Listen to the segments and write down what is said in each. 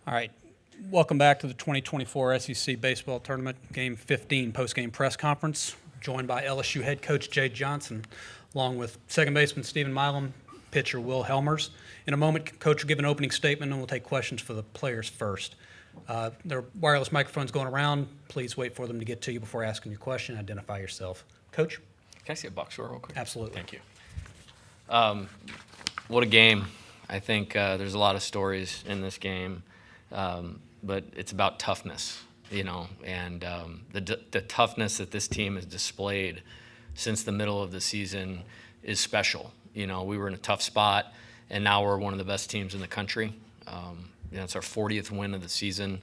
All right. Welcome back to the 2024 SEC Baseball Tournament Game 15 postgame press conference, joined by LSU head coach Jay Johnson, along with second baseman Stephen Milam, pitcher Will Hellmers. In a moment, Coach will give an opening statement, and we'll take questions for the players first. There are wireless microphones going around. Please wait for them to get to you before asking your question. Identify yourself. Coach? Can I see a box score real quick? Absolutely. Thank you. What a game. I think there's a lot of stories in this game, but it's about toughness, and the toughness that this team has displayed since the middle of the season is special. We were in a tough spot, and now we're one of the best teams in the country. It's our 40th win of the season,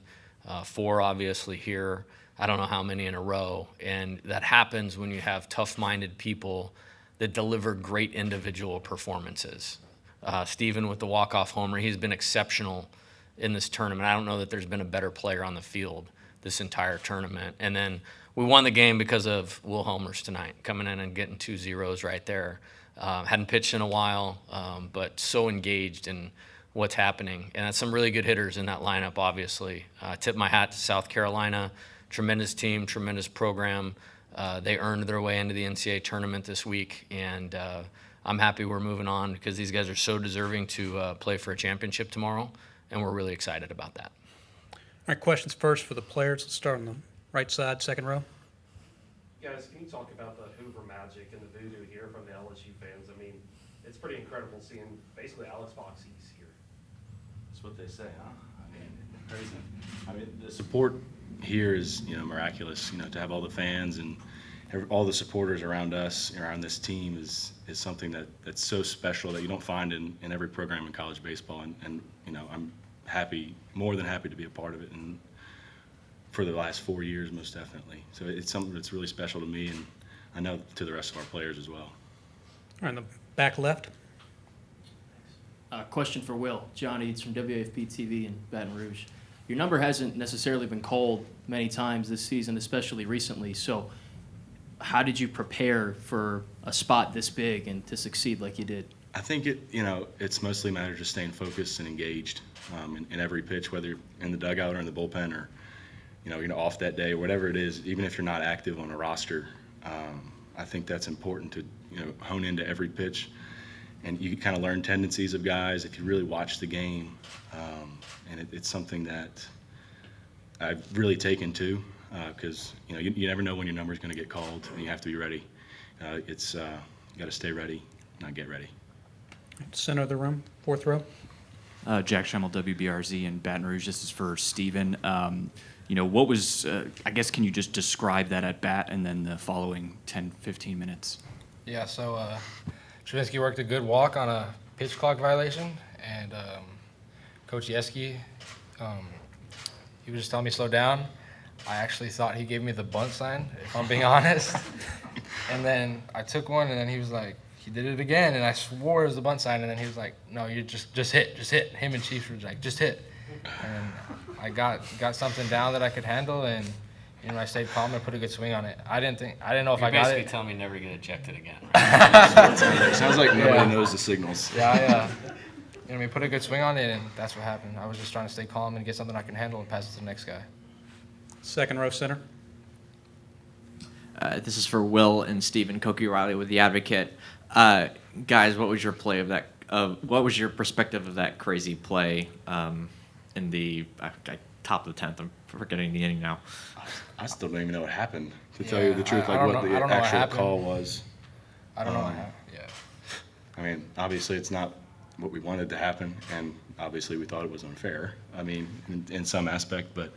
4 obviously here. I don't know how many in a row, and that happens when you have tough-minded people that deliver great individual performances. Steven with the walk-off homer, he's been exceptional in this tournament. I don't know that there's been a better player on the field this entire tournament. And then we won the game because of Will Hellmers tonight, coming in and getting 2 zeros right there. Hadn't pitched in a while, but so engaged in what's happening. And that's some really good hitters in that lineup, obviously. Tip my hat to South Carolina. Tremendous team, tremendous program. They earned their way into the NCAA tournament this week, and I'm happy we're moving on because these guys are so deserving to play for a championship tomorrow, and we're really excited about that. All right, questions first for the players. Let's start on the right side, second row. Guys, can you talk about the Hoover magic and the voodoo here from the LSU fans? I mean, it's pretty incredible seeing basically Alex Foxy's here. That's what they say, huh? I mean, crazy. I mean, the support here is, miraculous. To have all the fans and all the supporters around us, around this team is something that's so special that you don't find in every program in college baseball. And I'm happy, more than happy to be a part of it, and for the last 4 years, most definitely. So it's something that's really special to me, and I know to the rest of our players as well. All right, in the back left. Question for Will. John Eads from WAFB TV in Baton Rouge. Your number hasn't necessarily been called many times this season, especially recently. So how did you prepare for a spot this big and to succeed like you did? I think it's mostly a matter of just staying focused and engaged in every pitch, whether you're in the dugout or in the bullpen or, off that day, whatever it is, even if you're not active on a roster. I think that's important to, hone into every pitch. And you kind of learn tendencies of guys if you really watch the game. And it's something that I've really taken to because, you never know when your number is going to get called, and you have to be ready. You got to stay ready, not get ready. Center of the room, fourth row. Jack Schemmel, WBRZ in Baton Rouge. This is for Steven. What was, I guess, can you just describe that at bat and then the following 10, 15 minutes? Yeah, so Trubinsky worked a good walk on a pitch clock violation, and Coach Yeski, he was just telling me to slow down. I actually thought he gave me the bunt sign, if I'm being honest. And then I took one, and then he was like, he did it again, and I swore it was the bunt sign, and then he was like, no, you just hit. Him and Chief were like, just hit. And I got something down that I could handle, and I stayed calm and put a good swing on it. I didn't know if I got it. You're basically telling me never get ejected again. Sounds like nobody knows the signals. Yeah. We put a good swing on it, and that's what happened. I was just trying to stay calm and get something I can handle and pass it to the next guy. Second row center. This is for Will and Stephen. Koki Riley with The Advocate. Guys, what was your play of that? What was your perspective of that crazy play in the top of the 10th? I'm forgetting the inning now. I still don't even know what happened, to tell you the truth, what the actual call was. I don't know what happened. Yeah. I mean, obviously it's not what we wanted to happen, and obviously we thought it was unfair. I mean, in some aspect, but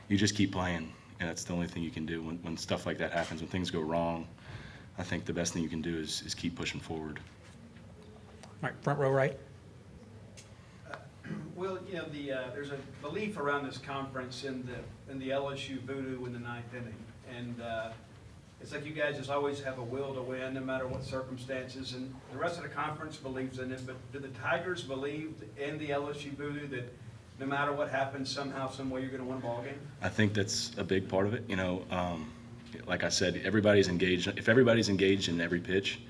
you just keep playing, and that's the only thing you can do when stuff like that happens, when things go wrong. I think the best thing you can do is keep pushing forward. All right, front row right. Well, there's a belief around this conference in the LSU voodoo in the ninth inning, and it's like you guys just always have a will to win no matter what circumstances, and the rest of the conference believes in it. But do the Tigers believe in the LSU voodoo, that no matter what happens, somehow, some way, you're going to win a ball game? I think that's a big part of it. Like I said, everybody's engaged. If everybody's engaged in every pitch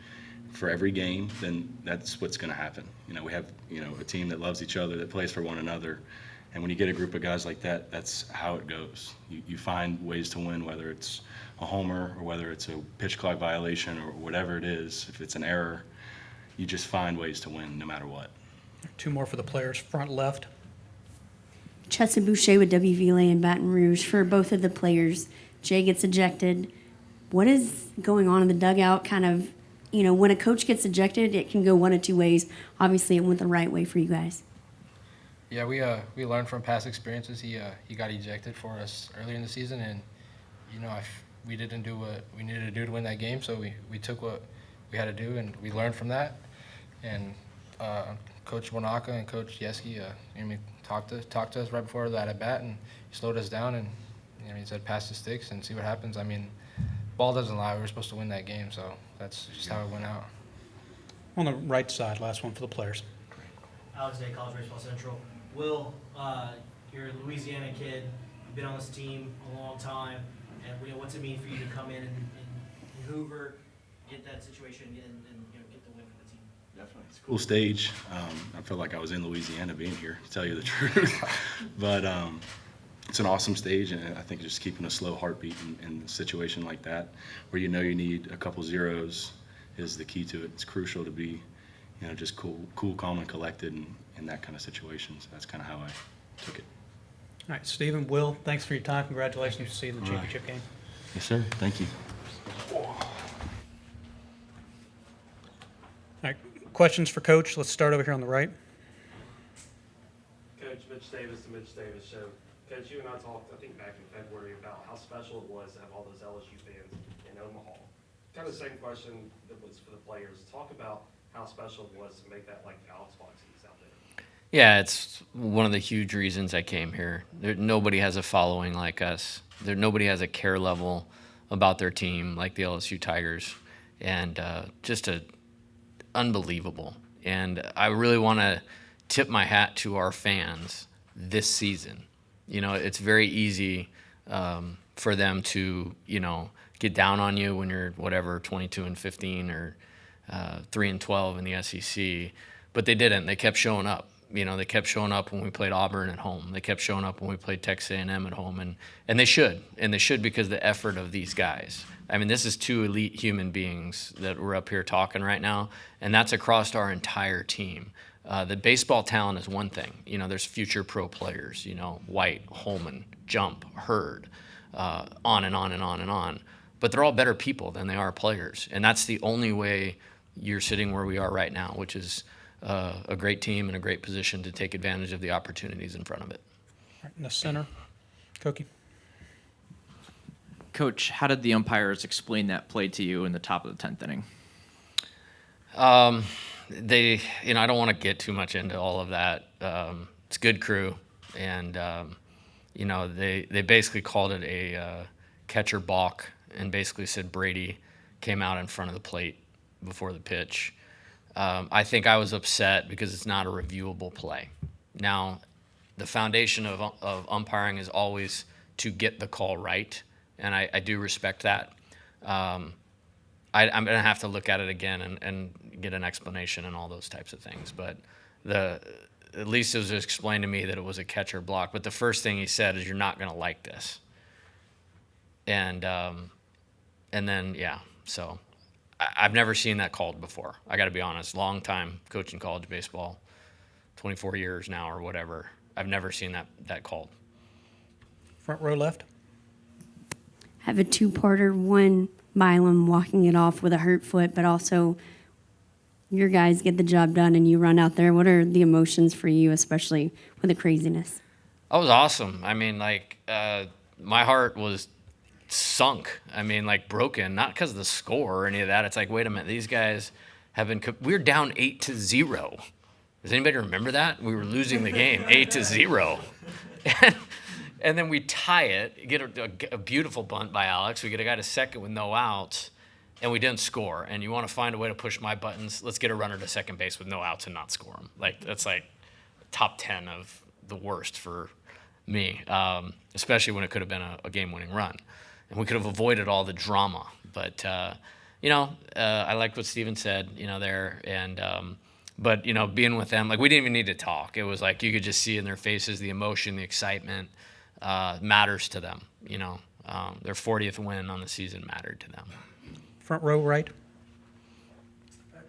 for every game, then that's what's going to happen. We have a team that loves each other, that plays for one another, And when you get a group of guys like that, that's how it goes. You find ways to win, whether it's a homer or whether it's a pitch clock violation or whatever it is. If it's an error, you just find ways to win no matter what. Two more for the players. Front left. Chessa Boucher with WVLA in Baton Rouge. For both of the players, Jay gets ejected. What is going on in the dugout? Kind of, when a coach gets ejected, it can go one of two ways. Obviously, it went the right way for you guys. Yeah, we learned from past experiences. He got ejected for us earlier in the season, and we didn't do what we needed to do to win that game, so we took what we had to do, and we learned from that. And Coach Wanaka and Coach Yeski, talked to us right before that at bat, and he slowed us down, and he said pass the sticks and see what happens. Ball doesn't lie. We were supposed to win that game, so that's just how it went out. On the right side, last one for the players. Alex Day, College Baseball Central. Will, you're a Louisiana kid. You've been on this team a long time. And what's it mean for you to come in and Hoover, get that situation and get the win for the team? Definitely. It's a cool stage. I feel like I was in Louisiana being here, to tell you the truth. But it's an awesome stage, and I think just keeping a slow heartbeat in a situation like that, where you need a couple zeros, is the key to it. It's crucial to be, just cool, calm, and collected in that kind of situation. So that's kind of how I took it. All right, Stephen, Will, thanks for your time. Congratulations to see you in the championship game. Yes, sir. Thank you. All right, questions for Coach? Let's start over here on the right. Coach, Mitch Davis, the Mitch Davis Show. Coach, you and I talked, I think, back in February about how special it was to have all those LSU fans in Omaha. Kind of the same question that was for the players. Talk about how special it was to make that like Alex Fox East out there. Yeah, it's one of the huge reasons I came here. Nobody has a following like us. Nobody has a care level about their team like the LSU Tigers, and just unbelievable. And I really want to tip my hat to our fans this season. It's very easy for them to, get down on you when you're 22-15 or 3-12 in the SEC, but they didn't. They kept showing up. They kept showing up when we played Auburn at home. They kept showing up when we played Texas A&M at home, and they should. And they should because of the effort of these guys. This is two elite human beings that we're up here talking right now, and that's across our entire team. The baseball talent is one thing. There's future pro players, White, Holman, Jump, Hurd, on and on and on and on. But they're all better people than they are players, and that's the only way you're sitting where we are right now, which is a great team in a great position to take advantage of the opportunities in front of it. All right, in the center, Koki. Coach, how did the umpires explain that play to you in the top of the 10th inning? They, I don't want to get too much into all of that. It's a good crew, and they basically called it a catcher balk, and basically said Brady came out in front of the plate before the pitch. I think I was upset because it's not a reviewable play. Now, the foundation of umpiring is always to get the call right, and I do respect that. I'm going to have to look at it again and get an explanation and all those types of things. But at least it was explained to me that it was a catcher block. But the first thing he said is, "You're not going to like this." And then, yeah, so I've never seen that called before. I got to be honest. Long time coaching college baseball, 24 years now or whatever. I've never seen that called. Front row left. Have a two-parter. One, Milam walking it off with a hurt foot, but also your guys get the job done and you run out there. What are the emotions for you, especially with the craziness? That was awesome. My heart was sunk. Broken, not because of the score or any of that. It's like, wait a minute, these guys have been. We're down 8-0. Does anybody remember that? We were losing the game 8-0, and then we tie it. Get a beautiful bunt by Alex. We get a guy to second with no outs, and we didn't score. And you want to find a way to push my buttons? Let's get a runner to second base with no outs and not score him. That's top 10 of the worst for me, especially when it could have been a game-winning run. And we could have avoided all the drama. But, I like what Steven said, there. And But, being with them, like, we didn't even need to talk. It was like you could just see in their faces the emotion, the excitement matters to them, Their 40th win on the season mattered to them. Front row right.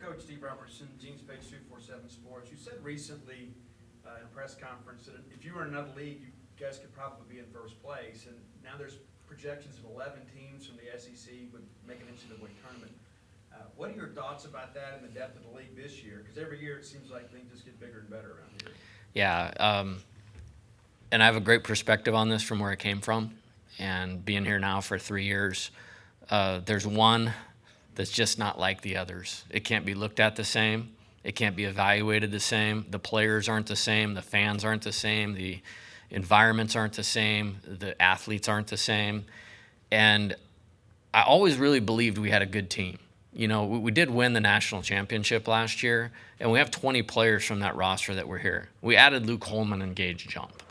Coach Steve Robertson, Gene's Page 247 Sports. You said recently in a press conference that if you were in another league, you guys could probably be in first place. And now there's projections of 11 teams from the SEC would make an NCAA tournament. What are your thoughts about that and the depth of the league this year? Because every year it seems like things just get bigger and better around here. Yeah, and I have a great perspective on this from where I came from. And being here now for 3 years, there's one that's just not like the others. It can't be looked at the same. It can't be evaluated the same. The players aren't the same. The fans aren't the same. The environments aren't the same. The athletes aren't the same. And I always really believed we had a good team. We did win the national championship last year, and we have 20 players from that roster that were here. We added Luke Holman and Gage Jump.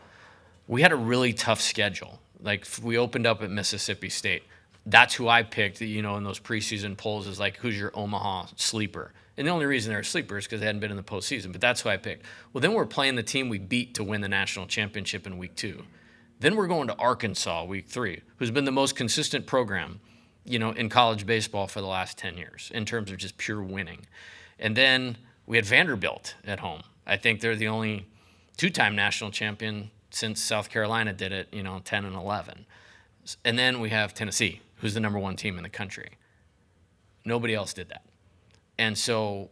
We had a really tough schedule. Like, we opened up at Mississippi State. That's who I picked, in those preseason polls is like, who's your Omaha sleeper? And the only reason they're a sleeper is because they hadn't been in the postseason, but that's who I picked. Well, then we're playing the team we beat to win the national championship in week 2. Then we're going to Arkansas week 3, who's been the most consistent program, in college baseball for the last 10 years in terms of just pure winning. And then we had Vanderbilt at home. I think they're the only 2-time national champion since South Carolina did it, 10 and 11. And then we have Tennessee, who's the number 1 team in the country. Nobody else did that. And so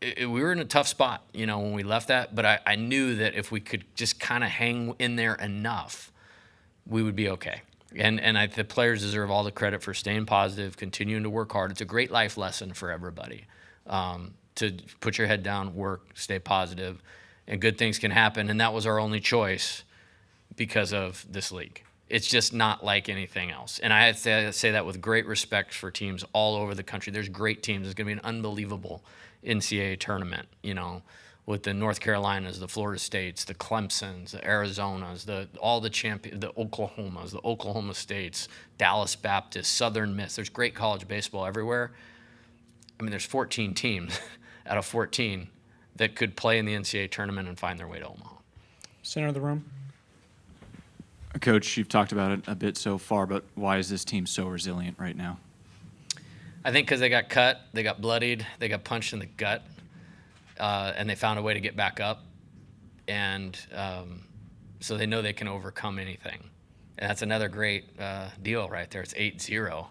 we were in a tough spot, when we left that. But I knew that if we could just kind of hang in there enough, we would be okay. And the players deserve all the credit for staying positive, continuing to work hard. It's a great life lesson for everybody to put your head down, work, stay positive, and good things can happen. And that was our only choice because of this league. It's just not like anything else. And I say that with great respect for teams all over the country. There's great teams. There's going to be an unbelievable NCAA tournament, with the North Carolinas, the Florida States, the Clemsons, the Arizonas, all the champions, the Oklahomas, the Oklahoma States, Dallas Baptist, Southern Miss. There's great college baseball everywhere. I mean, there's 14 teams out of 14 that could play in the NCAA tournament and find their way to Omaha. Center of the room. Coach, you've talked about it a bit so far, but why is this team so resilient right now? I think because they got cut, they got bloodied, they got punched in the gut, and they found a way to get back up. And so they know they can overcome anything. And that's another great deal right there. It's 8-0.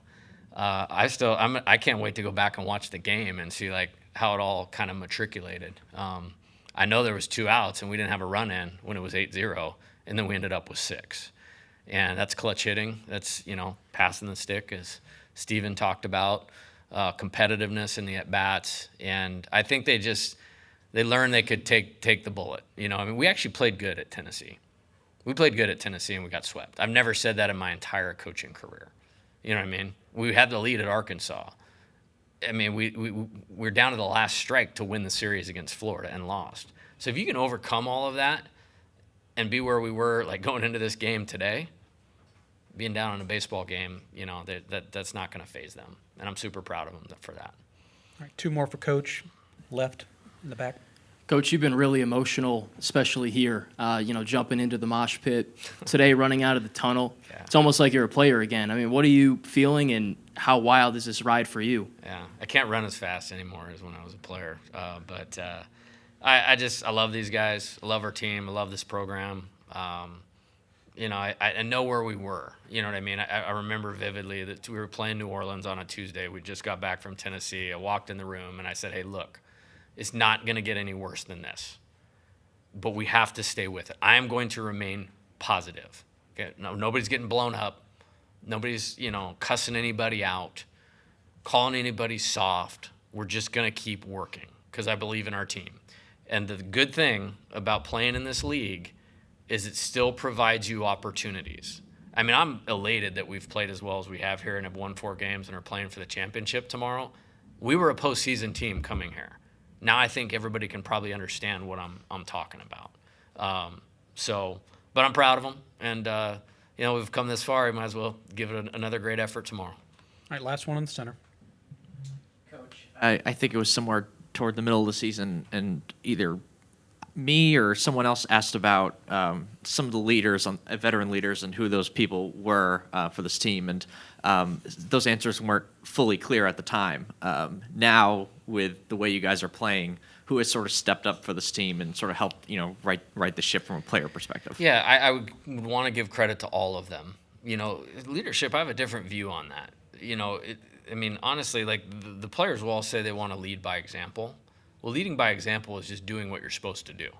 I can't wait to go back and watch the game and see like how it all kind of matriculated. I know there was 2 outs and we didn't have a run in when it was 8-0, and then we ended up with 6. And that's clutch hitting. That's, passing the stick, as Steven talked about, competitiveness in the at-bats. And I think they learned they could take the bullet. We actually played good at Tennessee. We played good at Tennessee and we got swept. I've never said that in my entire coaching career. You know what I mean? We had the lead at Arkansas. I mean, we're down to the last strike to win the series against Florida and lost. So if you can overcome all of that and be where we were like going into this game today, being down in a baseball game, that's not going to faze them. And I'm super proud of them for that. All right, 2 more for Coach. Left in the back. Coach, you've been really emotional, especially here, jumping into the mosh pit today, running out of the tunnel. Yeah. It's almost like you're a player again. I mean, what are you feeling and how wild is this ride for you? Yeah, I can't run as fast anymore as when I was a player. But I love these guys. I love our team. I love this program. I know where we were. You know what I mean? I remember vividly that we were playing New Orleans on a Tuesday. We just got back from Tennessee. I walked in the room and I said, hey, look, it's not going to get any worse than this, but we have to stay with it. I am going to remain positive. Okay? No, nobody's getting blown up. Nobody's, cussing anybody out, calling anybody soft. We're just going to keep working because I believe in our team. And the good thing about playing in this league is it still provides you opportunities. I mean, I'm elated that we've played as well as we have here and have won 4 games and are playing for the championship tomorrow. We were a postseason team coming here. Now I think everybody can probably understand what I'm talking about. But I'm proud of them, and we've come this far. We might as well give it another great effort tomorrow. All right, last one in the center. Coach, I think it was somewhere toward the middle of the season, and either me or someone else asked about some of the leaders, veteran leaders, and who those people were for this team, and those answers weren't fully clear at the time. Now, with the way you guys are playing, who has sort of stepped up for this team and sort of helped, right the ship from a player perspective? Yeah, I would want to give credit to all of them. Leadership, I have a different view on that. Honestly, like the players will all say they want to lead by example. Well, leading by example is just doing what you're supposed to do.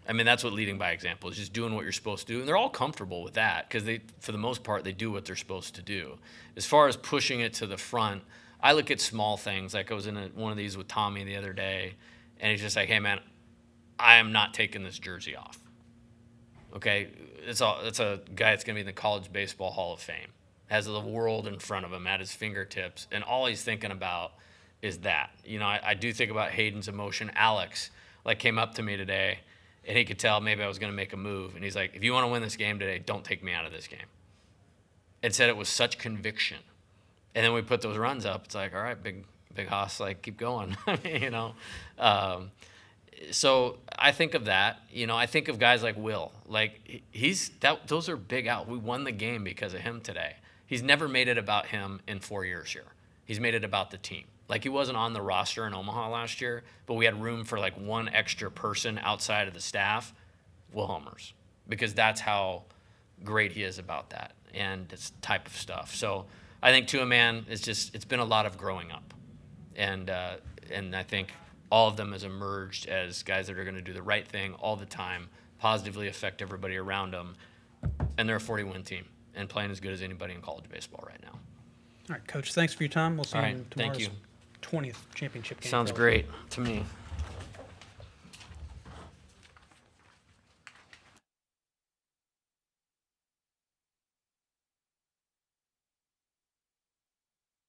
That's what leading by example is, just doing what you're supposed to do. And they're all comfortable with that because for the most part, they do what they're supposed to do. As far as pushing it to the front, I look at small things. Like I was in one of these with Tommy the other day, and he's just like, hey, man, I am not taking this jersey off. Okay? It's a guy that's going to be in the College Baseball Hall of Fame. Has the world in front of him at his fingertips, and all he's thinking about is that. I do think about Hayden's emotion. Alex, came up to me today, and he could tell maybe I was going to make a move, and he's like, if you want to win this game today, don't take me out of this game. And said it was such conviction. And then we put those runs up. It's like, all right, big Haas, keep going. So I think of that. I think of guys like Will. Those are big out. We won the game because of him today. He's never made it about him in 4 years here. He's made it about the team. He wasn't on the roster in Omaha last year, but we had room for one extra person outside of the staff, Will Hellmers, because that's how great he is about that and this type of stuff. So I think to a man, it's been a lot of growing up, and I think all of them has emerged as guys that are going to do the right thing all the time, positively affect everybody around them, and they're a 40-win team and playing as good as anybody in college baseball right now. All right, Coach, thanks for your time. We'll see All you right, in thank tomorrow's you. 20th championship game. Sounds great to me.